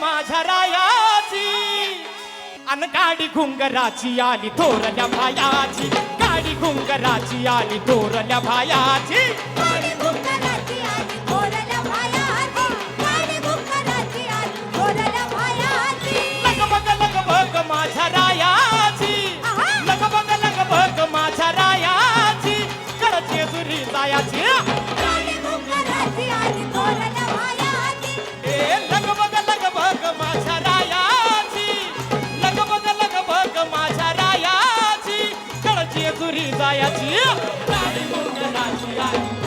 माझ्या रायाची अन गाडी घुंगराची आली थोरल्या भायाची गाडी घुंगराची आली थोरल्या भायाची गाडी घुंगराची आली थोरल्या भायाची गाडी घुंगराची आली थोरल्या भायाची लग बग माझ्या रायाची लग बग माझ्या रायाची कडचे जुरी जायाची गाडी घुंगराची आली थोरल्या भायाची ए लग बग माझ्या रायाची लग बग माझ्या रायाची कडचे जुरी जायाची गाडी घुंगराची आली